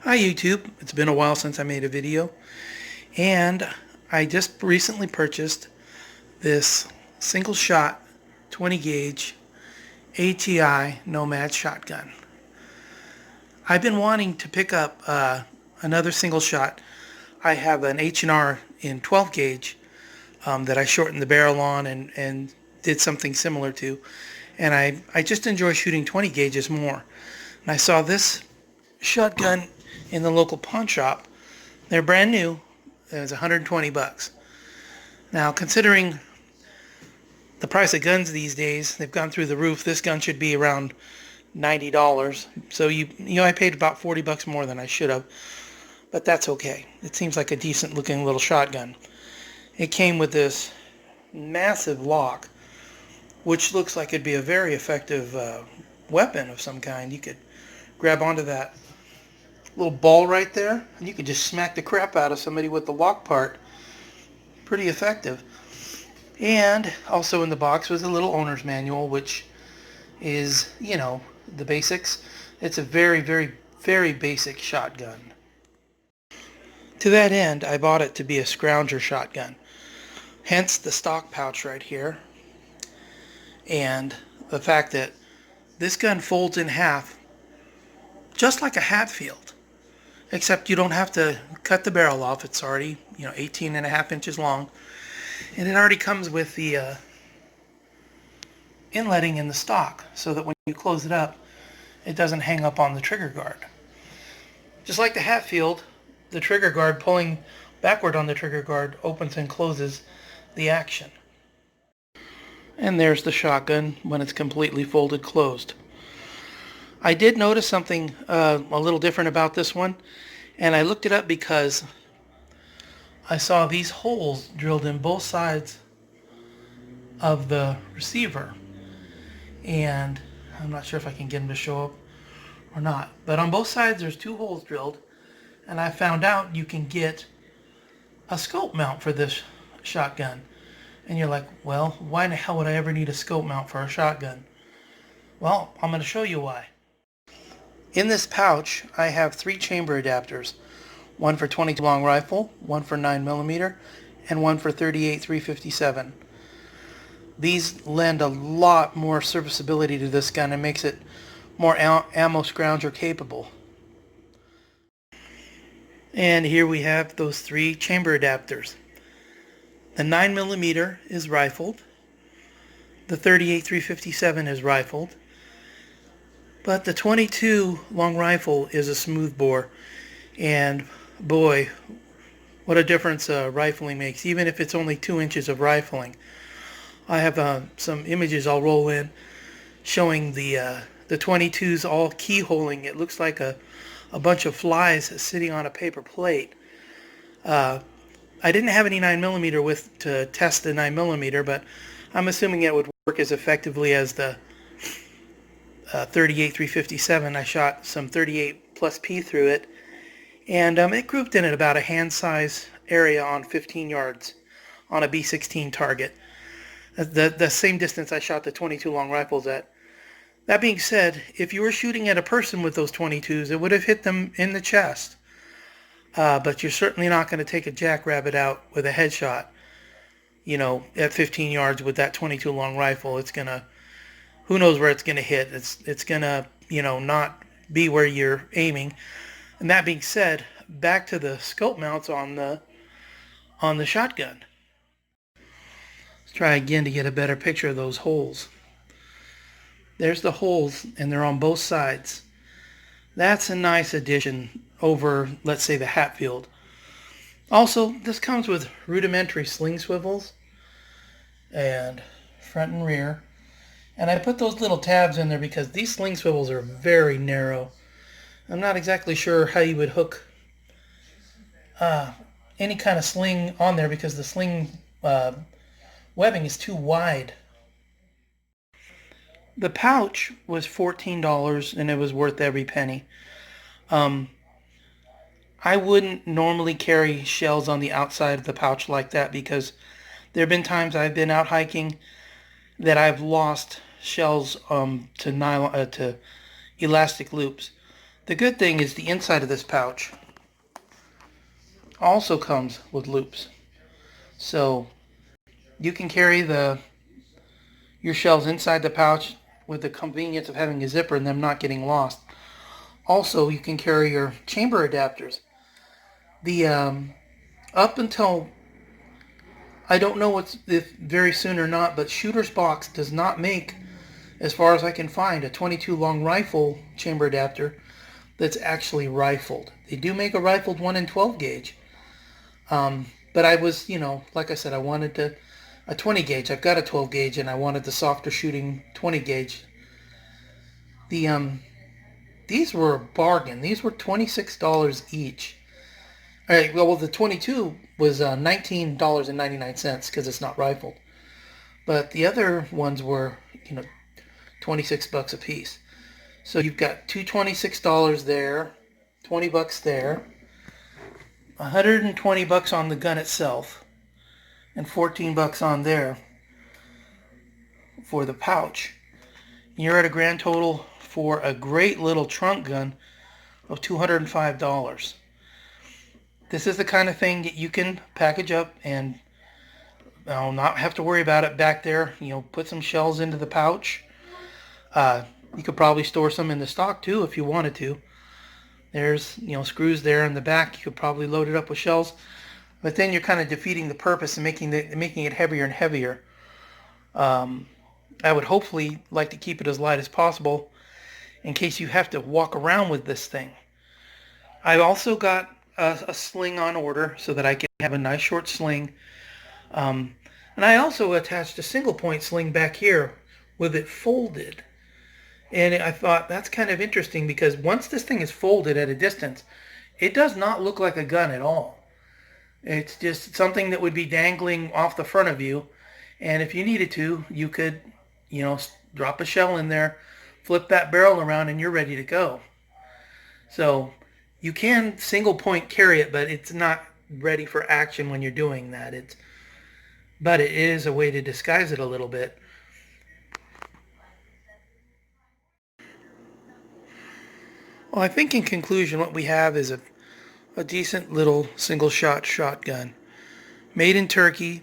Hi YouTube, it's been a while since I made a video, and I just recently purchased this single shot 20 gauge ATI Nomad shotgun. I've been wanting to pick up another single shot. I have an H&R in 12 gauge that I shortened the barrel on and did something similar to, and I just enjoy shooting 20 gauges more. And I saw this shotgun in the local pawn shop. They're brand new. It was 120 bucks. Now, considering the price of guns these days, they've gone through the roof. This gun should be around $90. So I paid about 40 bucks more than I should have, but that's okay. It seems like a decent looking little shotgun. It came with this massive lock, which looks like it'd be a very effective weapon of some kind. You could grab onto that little ball right there, and you could just smack the crap out of somebody with the lock part. Pretty effective. And also in the box was a little owner's manual, which is, the basics. It's a very, very, very basic shotgun. To that end, I bought it to be a scrounger shotgun. Hence the stock pouch right here. And the fact that this gun folds in half just like a Hatfield. Except you don't have to cut the barrel off. It's already, 18.5 inches long. And it already comes with the inletting in the stock, so that when you close it up, it doesn't hang up on the trigger guard. Just like the Hatfield, the trigger guard, pulling backward on the trigger guard, opens and closes the action. And there's the shotgun when it's completely folded closed. I did notice something a little different about this one, and I looked it up because I saw these holes drilled in both sides of the receiver, and I'm not sure if I can get them to show up or not, but on both sides there's two holes drilled, and I found out you can get a scope mount for this shotgun. And you're like, well, why in the hell would I ever need a scope mount for a shotgun? Well, I'm going to show you why. In this pouch, I have 3 chamber adapters. One for 22 long rifle, one for 9mm, and one for 38-357. These lend a lot more serviceability to this gun and makes it more ammo scrounger capable. And here we have those 3 chamber adapters. The 9mm is rifled. The 38-357 is rifled. But the 22 long rifle is a smooth bore, and boy, what a difference rifling makes, even if it's only 2 inches of rifling. I have some images I'll roll in showing the 22s all keyholing. It looks like a bunch of flies sitting on a paper plate. I didn't have any 9mm with to test the 9mm, but I'm assuming it would work as effectively as the 38-357. I shot some 38 plus P through it, and it grouped in at about a hand size area on 15 yards on a B16 target. The same distance I shot the 22 long rifles at. That being said, if you were shooting at a person with those 22s, it would have hit them in the chest. But you're certainly not going to take a jackrabbit out with a headshot, at 15 yards with that 22 long rifle. It's going to, who knows where it's going to hit. It's going to, not be where you're aiming. And that being said, back to the scope mounts on the shotgun. Let's try again to get a better picture of those holes. There's the holes, and they're on both sides. That's a nice addition over, let's say, the Hatfield. Also, this comes with rudimentary sling swivels and front and rear. And I put those little tabs in there because these sling swivels are very narrow. I'm not exactly sure how you would hook any kind of sling on there because the sling webbing is too wide. The pouch was $14 and it was worth every penny. I wouldn't normally carry shells on the outside of the pouch like that because there have been times I've been out hiking that I've lost shells to elastic loops. The good thing is the inside of this pouch also comes with loops. So you can carry your shells inside the pouch with the convenience of having a zipper and them not getting lost. Also, you can carry your chamber adapters. The up until, I don't know if very soon or not, but Shooter's Box does not make, as far as I can find, a 22 long rifle chamber adapter that's actually rifled. They do make a rifled one in 12 gauge. But I was, like I said, I wanted a 20 gauge. I've got a 12 gauge and I wanted the softer shooting 20 gauge. These were a bargain. These were $26 each. All right, well, the 22 was $19.99 because it's not rifled. But the other ones were, 26 bucks a piece. So you've got two $26 there, 20 bucks there, 120 bucks on the gun itself, and 14 bucks on there for the pouch. You're at a grand total for a great little trunk gun of $205. This is the kind of thing that you can package up and not have to worry about it back there. Put some shells into the pouch. You could probably store some in the stock too if you wanted to. There's screws there in the back. You could probably load it up with shells, but then you're kind of defeating the purpose and making it heavier and heavier. I would hopefully like to keep it as light as possible in case you have to walk around with this thing. I've also got a sling on order so that I can have a nice short sling. And I also attached a single point sling back here with it folded. And I thought that's kind of interesting because once this thing is folded at a distance, it does not look like a gun at all. It's just something that would be dangling off the front of you. And if you needed to, you could, drop a shell in there, flip that barrel around, and you're ready to go. So you can single point carry it, but it's not ready for action when you're doing that. But it is a way to disguise it a little bit. Well, I think in conclusion what we have is a decent little single-shot shotgun made in Turkey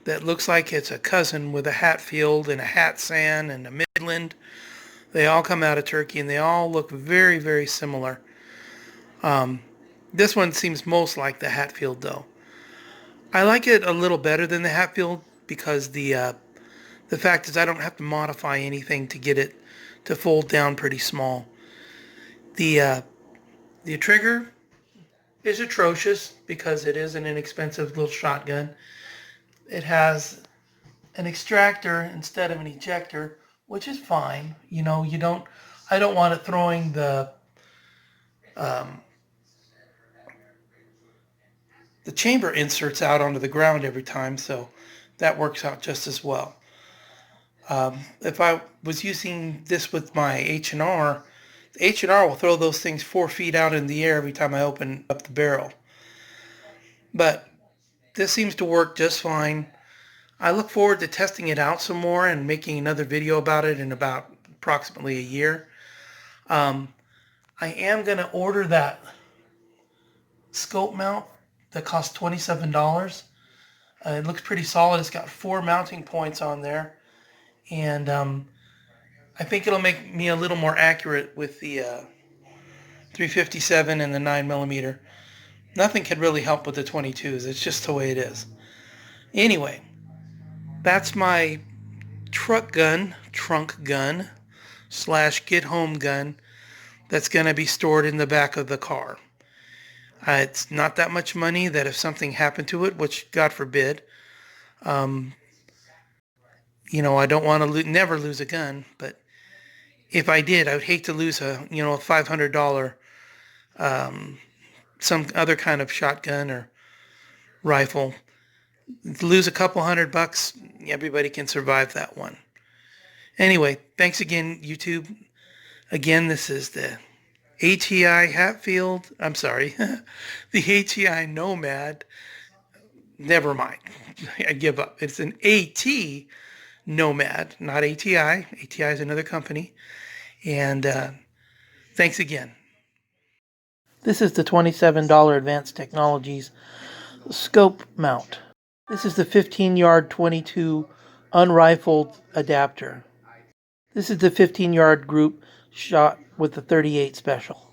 that looks like it's a cousin with a Hatfield and a Hatsan and a Midland. They all come out of Turkey and they all look very, very similar. This one seems most like the Hatfield though. I like it a little better than the Hatfield because the fact is I don't have to modify anything to get it to fold down pretty small. The trigger is atrocious because it is an inexpensive little shotgun. It has an extractor instead of an ejector, which is fine. I don't want it throwing the chamber inserts out onto the ground every time, so that works out just as well. If I was using this with my H&R, the H&R will throw those things 4 feet out in the air every time I open up the barrel. But this seems to work just fine. I look forward to testing it out some more and making another video about it in about approximately a year. I am going to order that scope mount that costs $27. It looks pretty solid. It's got 4 mounting points on there. And I think it'll make me a little more accurate with the 357 and the 9mm. Nothing can really help with the 22s. It's just the way it is. Anyway, that's my trunk gun / get home gun that's going to be stored in the back of the car. It's not that much money that if something happened to it, which God forbid, I don't want to never lose a gun, but if I did, I would hate to lose a $500 some other kind of shotgun or rifle. Lose a couple $100, everybody can survive that one. Anyway, thanks again, YouTube. Again, this is the ATI Hatfield. I'm sorry, the ATI Nomad. Never mind. I give up. It's an AT Nomad, not ATI. ATI is another company. And thanks again. This is the $27 Advanced Technologies Scope Mount. This is the 15-yard 22 unrifled adapter. This is the 15-yard group shot with the 38 special.